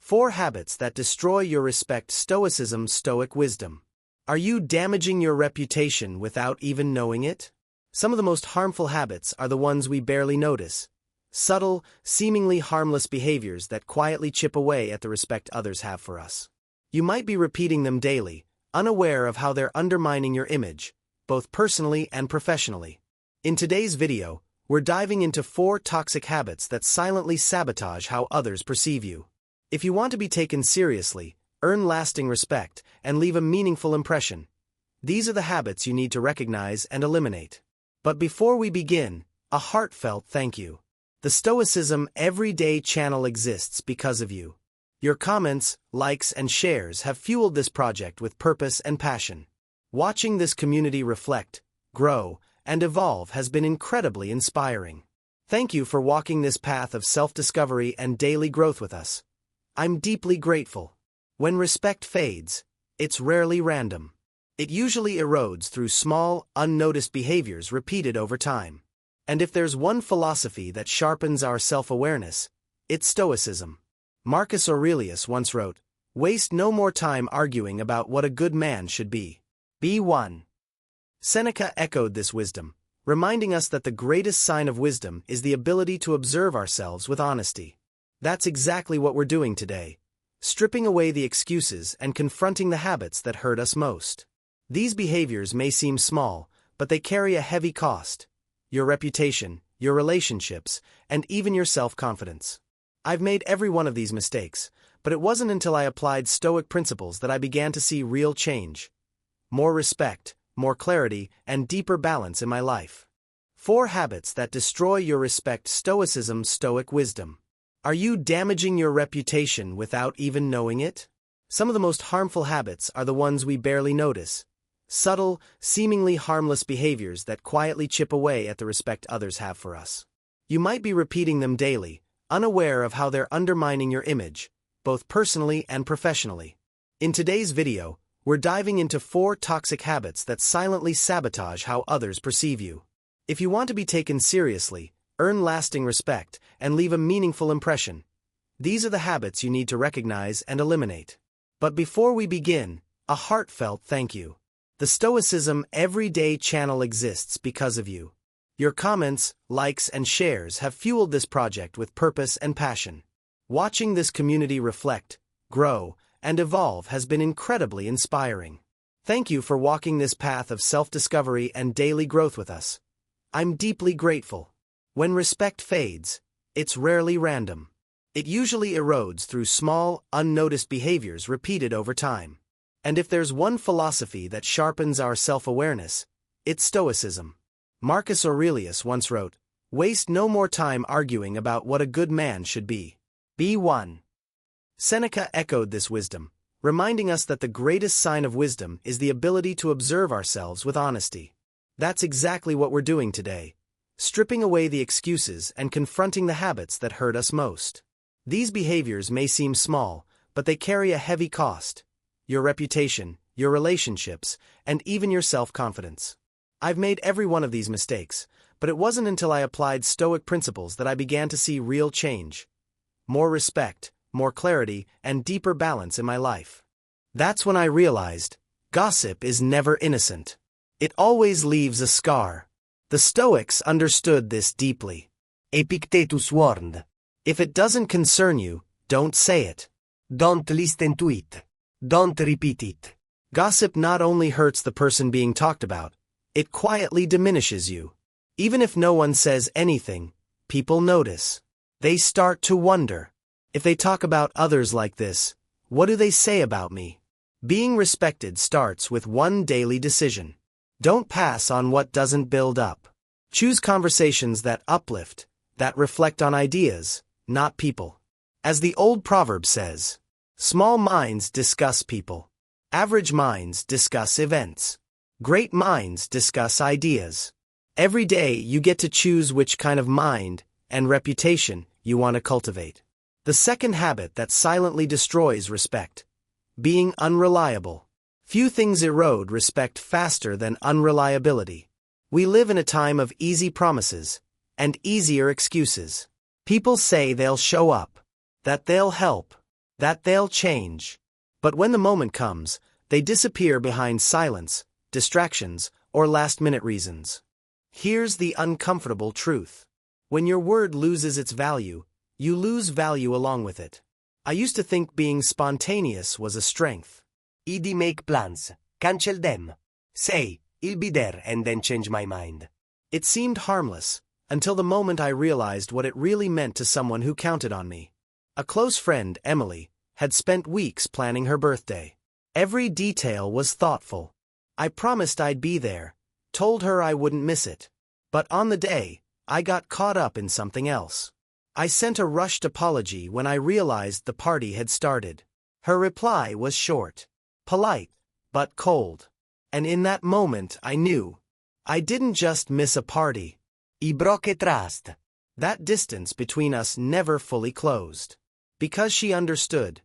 4 habits that destroy your respect. Stoicism. Stoic wisdom. Are you damaging your reputation without even knowing it? Some of the most harmful habits are the ones we barely notice. Subtle, seemingly harmless behaviors that quietly chip away at the respect others have for us. You might be repeating them daily, unaware of how they're undermining your image, both personally and professionally. In today's video, we're diving into 4 toxic habits that silently sabotage how others perceive you. If you want to be taken seriously, earn lasting respect, and leave a meaningful impression, these are the habits you need to recognize and eliminate. But before we begin, a heartfelt thank you. The Stoicism Everyday channel exists because of you. Your comments, likes, and shares have fueled this project with purpose and passion. Watching this community reflect, grow, and evolve has been incredibly inspiring. Thank you for walking this path of self-discovery and daily growth with us. I'm deeply grateful. When respect fades, it's rarely random. It usually erodes through small, unnoticed behaviors repeated over time. And if there's one philosophy that sharpens our self-awareness, it's Stoicism. Marcus Aurelius once wrote, "Waste no more time arguing about what a good man should be. Be one." Seneca echoed this wisdom, reminding us that the greatest sign of wisdom is the ability to observe ourselves with honesty. That's exactly what we're doing today, stripping away the excuses and confronting the habits that hurt us most. These behaviors may seem small, but they carry a heavy cost: your reputation, your relationships, and even your self-confidence. I've made every one of these mistakes, but it wasn't until I applied Stoic principles that I began to see real change. More respect, more clarity, and deeper balance in my life. 4 habits that destroy your respect. Stoicism. Stoic wisdom. Are you damaging your reputation without even knowing it? Some of the most harmful habits are the ones we barely notice. Subtle, seemingly harmless behaviors that quietly chip away at the respect others have for us. You might be repeating them daily, unaware of how they're undermining your image, both personally and professionally. In today's video, we're diving into 4 toxic habits that silently sabotage how others perceive you. If you want to be taken seriously, earn lasting respect, and leave a meaningful impression, these are the habits you need to recognize and eliminate. But before we begin, a heartfelt thank you. The Stoicism Everyday channel exists because of you. Your comments, likes, and shares have fueled this project with purpose and passion. Watching this community reflect, grow, and evolve has been incredibly inspiring. Thank you for walking this path of self-discovery and daily growth with us. I'm deeply grateful. When respect fades, it's rarely random. It usually erodes through small, unnoticed behaviors repeated over time. And if there's one philosophy that sharpens our self-awareness, it's Stoicism. Marcus Aurelius once wrote, "Waste no more time arguing about what a good man should be. Be one." Seneca echoed this wisdom, reminding us that the greatest sign of wisdom is the ability to observe ourselves with honesty. That's exactly what we're doing today, stripping away the excuses and confronting the habits that hurt us most. These behaviors may seem small, but they carry a heavy cost: your reputation, your relationships, and even your self-confidence. I've made every one of these mistakes, but it wasn't until I applied Stoic principles that I began to see real change. More respect, more clarity, and deeper balance in my life. That's when I realized, gossip is never innocent. It always leaves a scar. The Stoics understood this deeply. Epictetus warned, "If it doesn't concern you, don't say it. Don't listen to it. Don't repeat it." Gossip not only hurts the person being talked about, it quietly diminishes you. Even if no one says anything, people notice. They start to wonder, if they talk about others like this, what do they say about me? Being respected starts with one daily decision. Don't pass on what doesn't build up. Choose conversations that uplift, that reflect on ideas, not people. As the old proverb says, small minds discuss people. Average minds discuss events. Great minds discuss ideas. Every day you get to choose which kind of mind and reputation you want to cultivate. The second habit that silently destroys respect: being unreliable. Few things erode respect faster than unreliability. We live in a time of easy promises and easier excuses. People say they'll show up, that they'll help, that they'll change. But when the moment comes, they disappear behind silence, distractions, or last-minute reasons. Here's the uncomfortable truth. When your word loses its value, you lose value along with it. I used to think being spontaneous was a strength. Idi make plans, cancel them. Say, I'll be there and then change my mind. It seemed harmless, until the moment I realized what it really meant to someone who counted on me. A close friend, Emily, had spent weeks planning her birthday. Every detail was thoughtful. I promised I'd be there, told her I wouldn't miss it. But on the day, I got caught up in something else. I sent a rushed apology when I realized the party had started. Her reply was short, polite, but cold. And in that moment I knew. I didn't just miss a party. I broke trust. That distance between us never fully closed. Because she understood,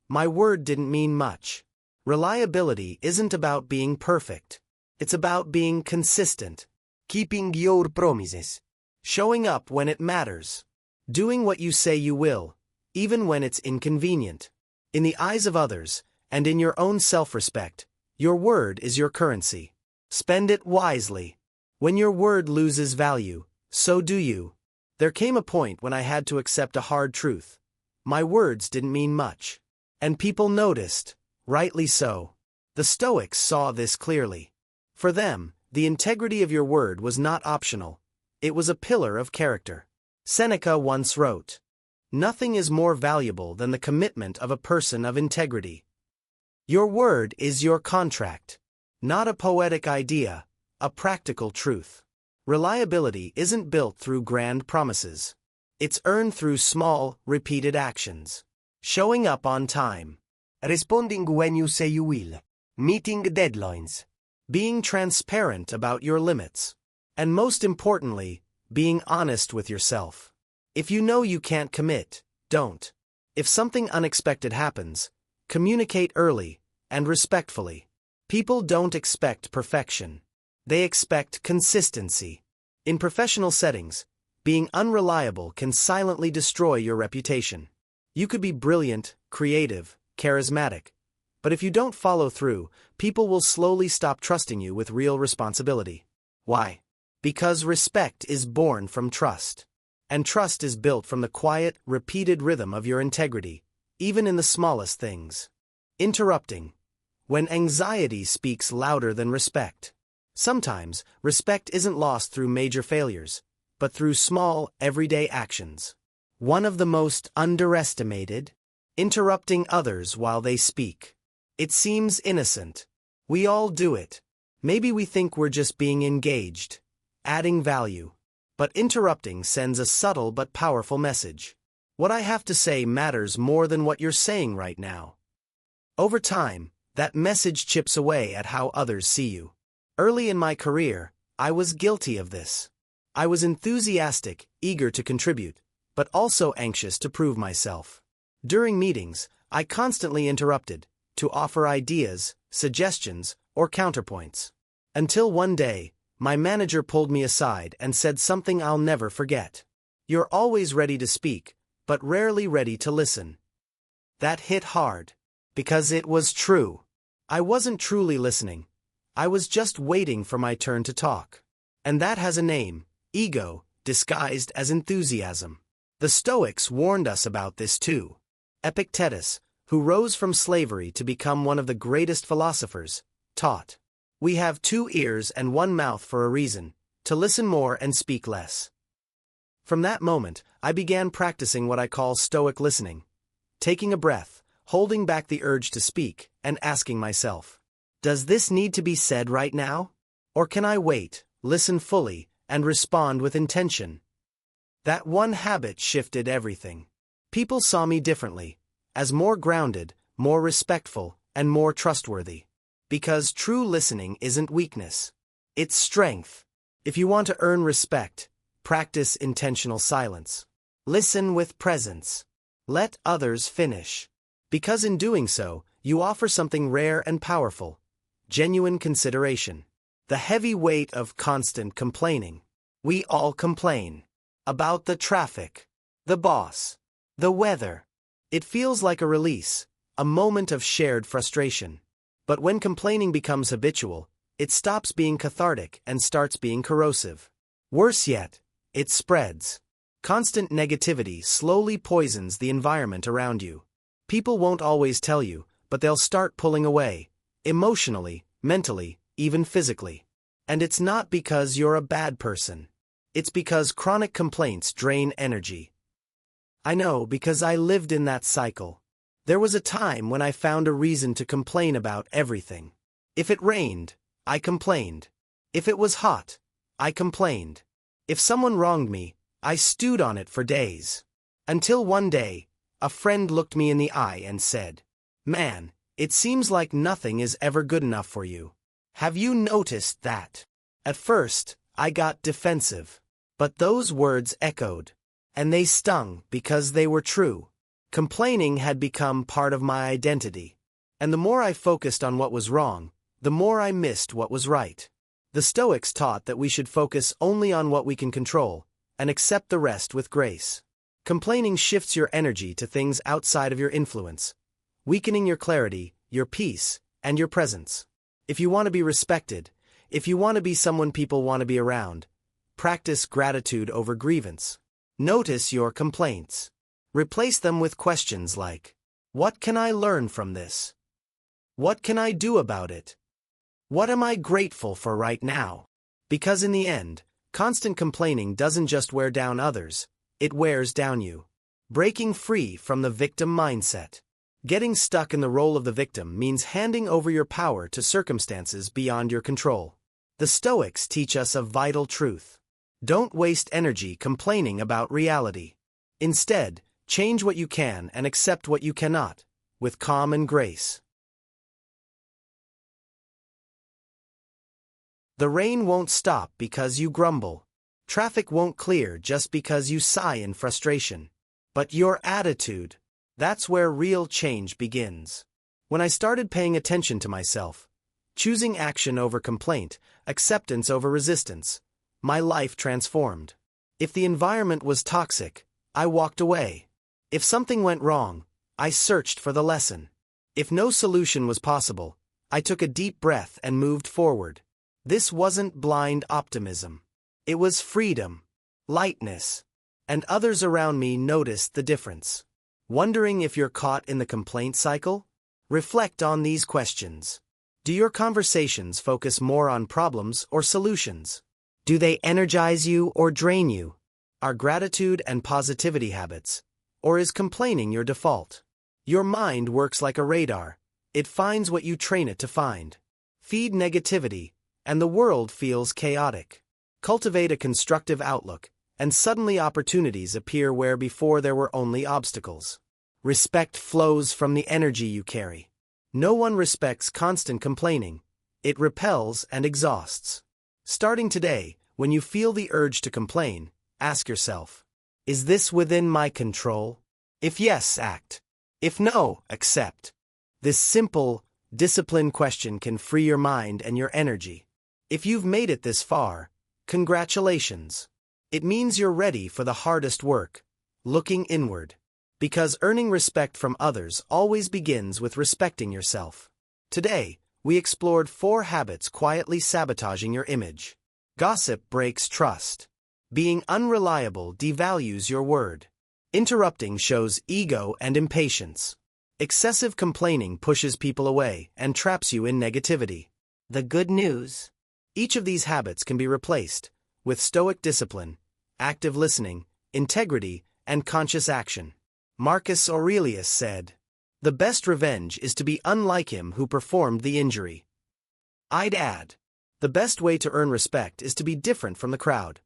my word didn't mean much. Reliability isn't about being perfect. It's about being consistent. Keeping your promises. Showing up when it matters. Doing what you say you will, even when it's inconvenient. In the eyes of others, and in your own self-respect, your word is your currency. Spend it wisely. When your word loses value, so do you. There came a point when I had to accept a hard truth. My words didn't mean much. And people noticed, rightly so. The Stoics saw this clearly. For them, the integrity of your word was not optional. It was a pillar of character. Seneca once wrote, "Nothing is more valuable than the commitment of a person of integrity." Your word is your contract. Not a poetic idea, a practical truth. Reliability isn't built through grand promises. It's earned through small, repeated actions. Showing up on time. Responding when you say you will. Meeting deadlines. Being transparent about your limits. And most importantly, being honest with yourself. If you know you can't commit, don't. If something unexpected happens, communicate early and respectfully. People don't expect perfection. They expect consistency. In professional settings, being unreliable can silently destroy your reputation. You could be brilliant, creative, charismatic, but if you don't follow through, people will slowly stop trusting you with real responsibility. Why? Because respect is born from trust. And trust is built from the quiet, repeated rhythm of your integrity, even in the smallest things. Interrupting. When anxiety speaks louder than respect. Sometimes, respect isn't lost through major failures, but through small, everyday actions. One of the most underestimated, interrupting others while they speak. It seems innocent. We all do it. Maybe we think we're just being engaged, adding value. But interrupting sends a subtle but powerful message. What I have to say matters more than what you're saying right now. Over time, that message chips away at how others see you. Early in my career, I was guilty of this. I was enthusiastic, eager to contribute, but also anxious to prove myself. During meetings, I constantly interrupted, to offer ideas, suggestions, or counterpoints. Until one day, my manager pulled me aside and said something I'll never forget. "You're always ready to speak, but rarely ready to listen." That hit hard. Because it was true. I wasn't truly listening. I was just waiting for my turn to talk. And that has a name, ego, disguised as enthusiasm. The Stoics warned us about this too. Epictetus, who rose from slavery to become one of the greatest philosophers, taught, "We have 2 ears and 1 mouth for a reason, to listen more and speak less." From that moment, I began practicing what I call Stoic listening. Taking a breath, holding back the urge to speak, and asking myself, does this need to be said right now? Or can I wait, listen fully, and respond with intention? That one habit shifted everything. People saw me differently, as more grounded, more respectful, and more trustworthy. Because true listening isn't weakness. It's strength. If you want to earn respect, practice intentional silence. Listen with presence. Let others finish. Because in doing so, you offer something rare and powerful. Genuine consideration. The heavy weight of constant complaining. We all complain. About the traffic. The boss. The weather. It feels like a release, a moment of shared frustration. But when complaining becomes habitual, it stops being cathartic and starts being corrosive. Worse yet, it spreads. Constant negativity slowly poisons the environment around you. People won't always tell you, but they'll start pulling away, emotionally, mentally, even physically. And it's not because you're a bad person. It's because chronic complaints drain energy. I know because I lived in that cycle. There was a time when I found a reason to complain about everything. If it rained, I complained. If it was hot, I complained. If someone wronged me, I stewed on it for days. Until one day, a friend looked me in the eye and said, "Man, it seems like nothing is ever good enough for you. Have you noticed that?" At first, I got defensive. But those words echoed. And they stung because they were true. Complaining had become part of my identity. And the more I focused on what was wrong, the more I missed what was right. The Stoics taught that we should focus only on what we can control, and accept the rest with grace. Complaining shifts your energy to things outside of your influence, weakening your clarity, your peace, and your presence. If you want to be respected, if you want to be someone people want to be around, practice gratitude over grievance. Notice your complaints. Replace them with questions like, what can I learn from this? What can I do about it? What am I grateful for right now? Because in the end, constant complaining doesn't just wear down others, it wears down you. Breaking free from the victim mindset. Getting stuck in the role of the victim means handing over your power to circumstances beyond your control. The Stoics teach us a vital truth. Don't waste energy complaining about reality. Instead, change what you can and accept what you cannot, with calm and grace. The rain won't stop because you grumble. Traffic won't clear just because you sigh in frustration. But your attitude, that's where real change begins. When I started paying attention to myself, choosing action over complaint, acceptance over resistance, my life transformed. If the environment was toxic, I walked away. If something went wrong, I searched for the lesson. If no solution was possible, I took a deep breath and moved forward. This wasn't blind optimism. It was freedom, lightness, and others around me noticed the difference. Wondering if you're caught in the complaint cycle? Reflect on these questions. Do your conversations focus more on problems or solutions? Do they energize you or drain you? Are gratitude and positivity habits, or is complaining your default? Your mind works like a radar. It finds what you train it to find. Feed negativity, and the world feels chaotic. Cultivate a constructive outlook, and suddenly opportunities appear where before there were only obstacles. Respect flows from the energy you carry. No one respects constant complaining. It repels and exhausts. Starting today, when you feel the urge to complain, ask yourself, is this within my control? If yes, act. If no, accept. This simple, disciplined question can free your mind and your energy. If you've made it this far, congratulations. It means you're ready for the hardest work, looking inward. Because earning respect from others always begins with respecting yourself. Today, we explored 4 habits quietly sabotaging your image. Gossip breaks trust. Being unreliable devalues your word. Interrupting shows ego and impatience. Excessive complaining pushes people away and traps you in negativity. The good news? Each of these habits can be replaced with Stoic discipline, active listening, integrity, and conscious action. Marcus Aurelius said, "The best revenge is to be unlike him who performed the injury." I'd add, the best way to earn respect is to be different from the crowd.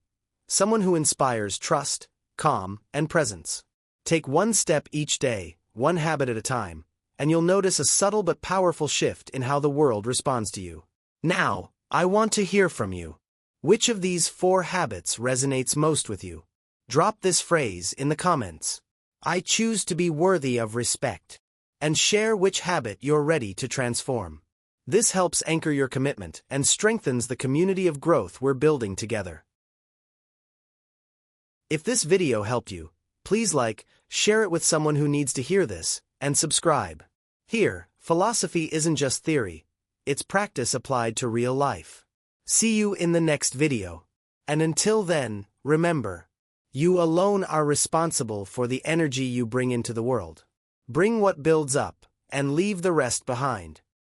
Someone who inspires trust, calm, and presence. Take one step each day, one habit at a time, and you'll notice a subtle but powerful shift in how the world responds to you. Now, I want to hear from you. Which of these 4 habits resonates most with you? Drop this phrase in the comments. I choose to be worthy of respect. And share which habit you're ready to transform. This helps anchor your commitment and strengthens the community of growth we're building together. If this video helped you, Please like, share it with someone who needs to hear this, and subscribe. Here, philosophy isn't just theory, it's practice applied to real life. See you in the next video. And until then, remember, you alone are responsible for the energy you bring into the world. Bring what builds up, and leave the rest behind.